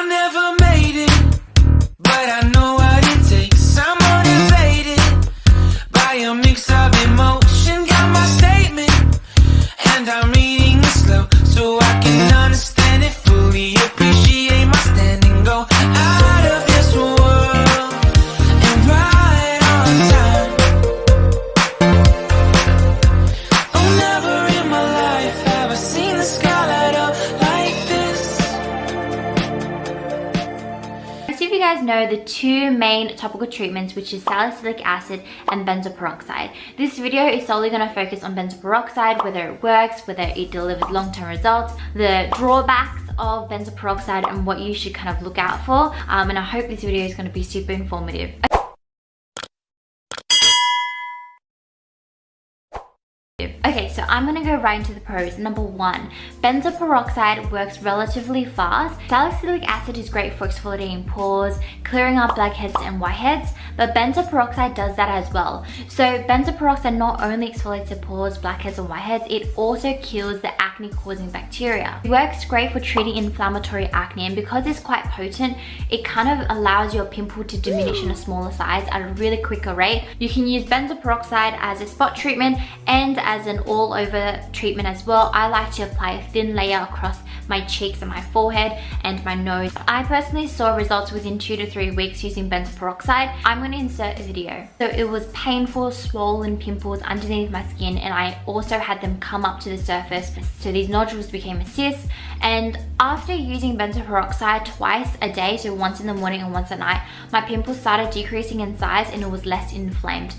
I never made it, but I know what it takes. I'm motivated by a mix of emotion. Got my statement, and I'm reading it slow so I can understand it fully. Appreciate my stand and go out of this world and right on time. Oh, never in my life have I seen the sky light up like this. Most of you guys know the two main topical treatments, which is salicylic acid and benzoyl peroxide. This video is solely going to focus on benzoyl peroxide, whether it works, whether it delivers long-term results, the drawbacks of benzoyl peroxide, and what you should kind of look out for. And I hope this video is going to be super informative. Okay, so I'm gonna go right into the pros. Number one, benzoyl peroxide works relatively fast. Salicylic acid is great for exfoliating pores, clearing up blackheads and whiteheads, but benzoyl peroxide does that as well. So benzoyl peroxide not only exfoliates the pores, blackheads and whiteheads, it also kills the acne causing bacteria. It works great for treating inflammatory acne, and because it's quite potent, it kind of allows your pimple to diminish in a smaller size at a really quicker rate. You can use benzoyl peroxide as a spot treatment and as an all over treatment as well. I like to apply a thin layer across my cheeks and my forehead and my nose. I personally saw results within 2 to 3 weeks using benzoyl peroxide. I'm going to insert a video. So it was painful, swollen pimples underneath my skin, and I also had them come up to the surface. So these nodules became a cyst, and after using benzoyl peroxide twice a day, so once in the morning and once at night, my pimples started decreasing in size and it was less inflamed.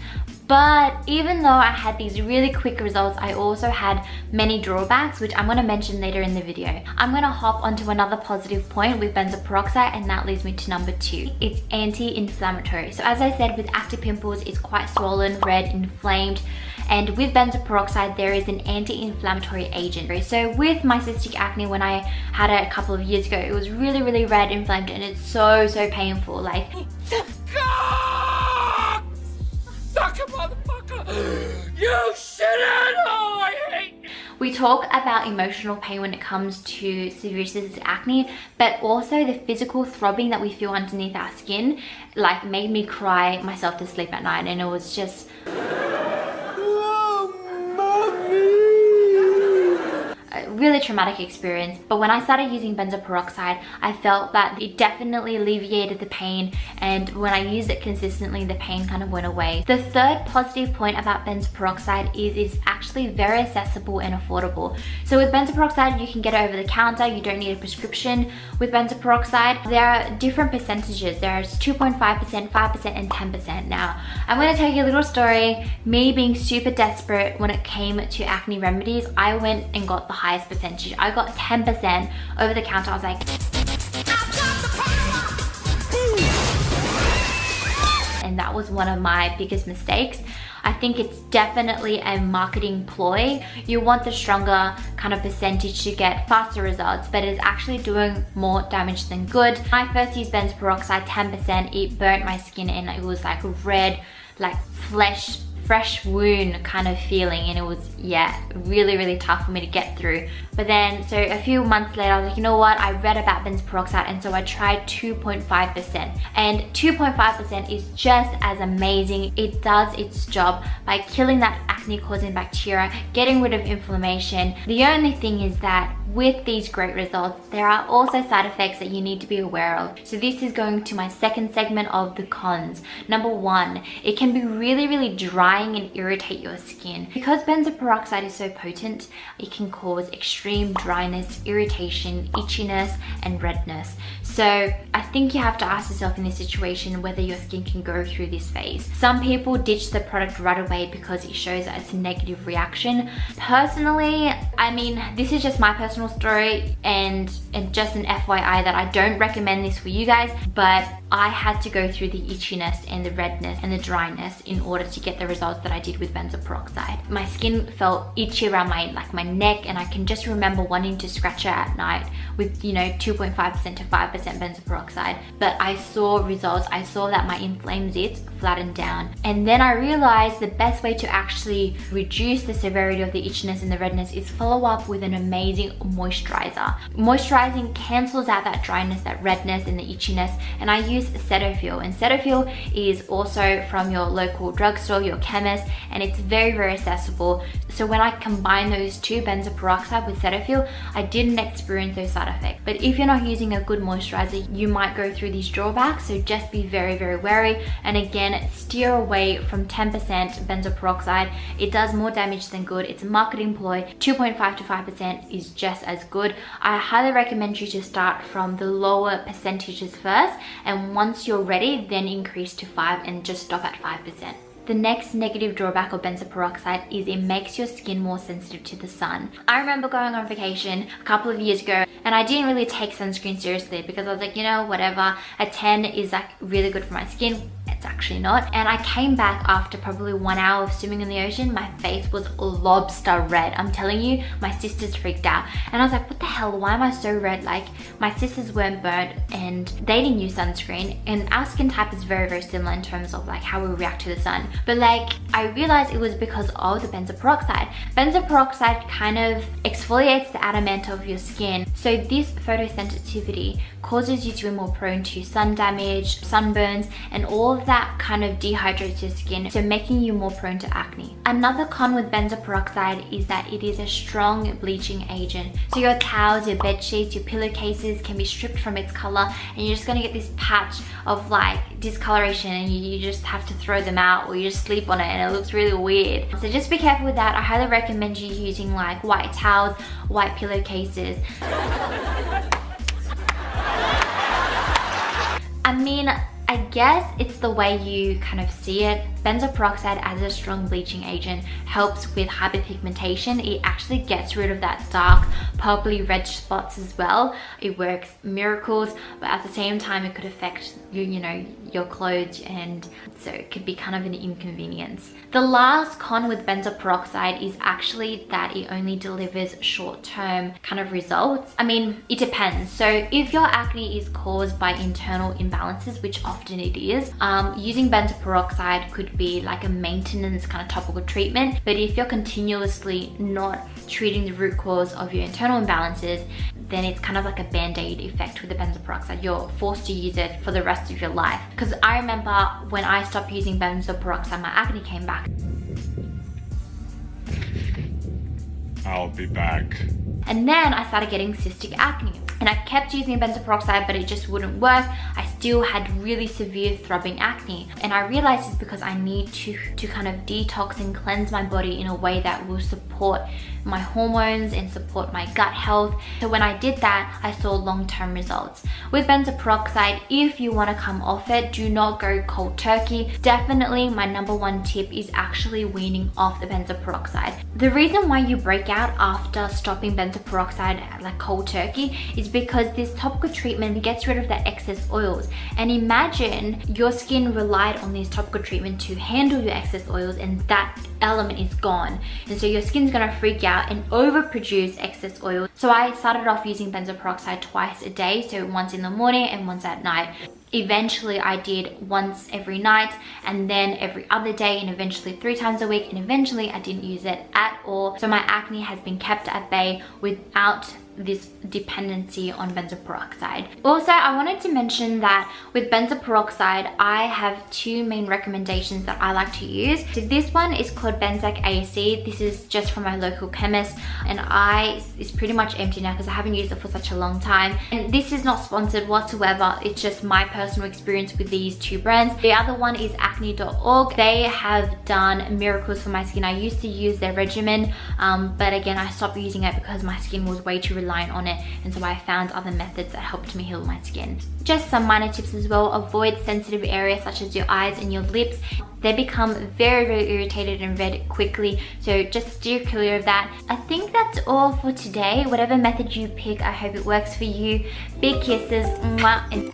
But even though I had these really quick results, I also had many drawbacks, which I'm going to mention later in the video. I'm going to hop onto another positive point with benzoyl peroxide, and that leads me to number two. It's anti-inflammatory. So as I said, with active pimples, it's quite swollen, red, inflamed. And with benzoyl peroxide, there is an anti-inflammatory agent. So with my cystic acne, when I had it a couple of years ago, it was really, really red, inflamed, and it's so painful. Like, sucker motherfucker! You shouldn't! Oh, I hate you! We talk about emotional pain when it comes to severe cystic acne, but also the physical throbbing that we feel underneath our skin, like, made me cry myself to sleep at night, and it was just really traumatic experience. But when I started using benzoyl peroxide, I felt that it definitely alleviated the pain, and when I used it consistently, the pain kind of went away. The third positive point about benzoyl peroxide is it's actually very accessible and affordable. So with benzoyl peroxide, you can get it over the counter. You don't need a prescription. With benzoyl peroxide, there are different percentages. There's 2.5%, 5%, and 10%. Now, I'm going to tell you a little story. Me being super desperate when it came to acne remedies, I went and got the highest percentage. I got 10% over the counter. I was like, and that was one of my biggest mistakes. I think it's definitely a marketing ploy. You want the stronger kind of percentage to get faster results, but it's actually doing more damage than good. When I first used benzoyl peroxide 10%, it burnt my skin and it was like red, like fresh wound kind of feeling, and it was, yeah, really tough for me to get through. But then, so a few months later, I was like, you know what, I read about benzoyl peroxide, and so I tried 2.5%, and 2.5% is just as amazing. It does its job by killing that acne causing bacteria, getting rid of inflammation. The only thing is that with these great results, there are also side effects that you need to be aware of. So this is going to my second segment of the cons. Number one, it can be really drying and irritate your skin. Because benzoyl peroxide is so potent, it can cause extreme dryness, irritation, itchiness, and redness. So I think you have to ask yourself in this situation whether your skin can go through this phase. Some people ditch the product right away because it shows that it's a negative reaction. Personally, I mean, this is just my personal story and just an FYI that I don't recommend this for you guys, but I had to go through the itchiness and the redness and the dryness in order to get the results that I did with benzoyl peroxide. My skin felt itchy around my neck, and I can just remember wanting to scratch it at night with, you know, 2.5% to 5% benzoyl peroxide. But I saw results. I saw that my inflamed zits flattened down. And then I realized the best way to actually reduce the severity of the itchiness and the redness is follow up with an amazing moisturizer. Moisturizing cancels out that dryness, that redness and the itchiness, and I use Cetaphil. And Cetaphil is also from your local drugstore, your chemist, and it's very, very accessible. So when I combine those two, benzoyl peroxide with Cetaphil, I didn't experience those side effects. But if you're not using a good moisturizer, you might go through these drawbacks, so just be very, very wary. And again, steer away from 10% benzoyl peroxide. It does more damage than good. It's a marketing ploy. 2.5 to 5% is just as good. I highly recommend you to start from the lower percentages first, and once you're ready, then increase to 5 and just stop at 5%. The next negative drawback of benzoyl peroxide is it makes your skin more sensitive to the sun. I remember going on vacation a couple of years ago, and I didn't really take sunscreen seriously because I was like, you know, whatever, a 10 is like really good for my skin. It's actually not. And I came back after probably 1 hour of swimming in the ocean. My face was lobster red. I'm telling you, my sisters freaked out. And I was like, what the hell? Why am I so red? Like, my sisters weren't burnt and they didn't use sunscreen. And our skin type is very, very similar in terms of like how we react to the sun. But like, I realized it was because of the benzoyl peroxide. Benzoyl peroxide kind of exfoliates the outer mantle of your skin. So this photosensitivity causes you to be more prone to sun damage, sunburns, and all of that kind of dehydrates your skin, so making you more prone to acne. Another con with benzoyl peroxide is that it is a strong bleaching agent. So your towels, your bed sheets, your pillowcases can be stripped from its color, and you're just gonna get this patch of like discoloration, and you just have to throw them out, or you just sleep on it and it looks really weird. So just be careful with that. I highly recommend you using like white towels, white pillowcases. I mean, I guess it's the way you kind of see it. Benzoyl peroxide as a strong bleaching agent helps with hyperpigmentation. It actually gets rid of that dark purpley red spots as well. It works miracles, but at the same time it could affect you know, your clothes, and so it could be kind of an inconvenience. The last con with benzoyl peroxide is actually that it only delivers short-term kind of results. I mean, it depends. So if your acne is caused by internal imbalances, which often it is, using benzoyl peroxide could be like a maintenance kind of topical treatment. But if you're continuously not treating the root cause of your internal imbalances, then it's kind of like a band-aid effect with the benzoyl peroxide. You're forced to use it for the rest of your life. Because I remember when I stopped using benzoyl peroxide, my acne came back. I'll be back. And then I started getting cystic acne. And I kept using benzoyl peroxide, but it just wouldn't work. I still had really severe throbbing acne. And I realized it's because I need to kind of detox and cleanse my body in a way that will support my hormones and support my gut health. So when I did that, I saw long-term results. With benzoyl peroxide, if you want to come off it, do not go cold turkey. Definitely my #1 tip is actually weaning off the benzoyl peroxide. The reason why you break out after stopping benzoyl peroxide like cold turkey is because this topical treatment gets rid of the excess oils. And imagine your skin relied on this topical treatment to handle your excess oils, and that element is gone. And so your skin's gonna freak out and overproduce excess oil. So I started off using benzoyl peroxide twice a day, so once in the morning and once at night. Eventually I did once every night, and then every other day, and eventually 3 times a week, and eventually I didn't use it at all. So my acne has been kept at bay without this dependency on benzoyl peroxide. Also, I wanted to mention that with benzoyl peroxide, I have 2 main recommendations that I like to use. So this one is called Benzac AC. This is just from my local chemist, and it's pretty much empty now because I haven't used it for such a long time. And this is not sponsored whatsoever. It's just my personal experience with these 2 brands. The other one is acne.org. They have done miracles for my skin. I used to use their regimen, but again, I stopped using it because my skin was way too reliant on it, and so I found other methods that helped me heal my skin. Just some minor tips as well: avoid sensitive areas such as your eyes and your lips. They become very, very irritated and red quickly, so just steer clear of that. I think that's all for today. Whatever method you pick, I hope it works for you. Big kisses, mwah, and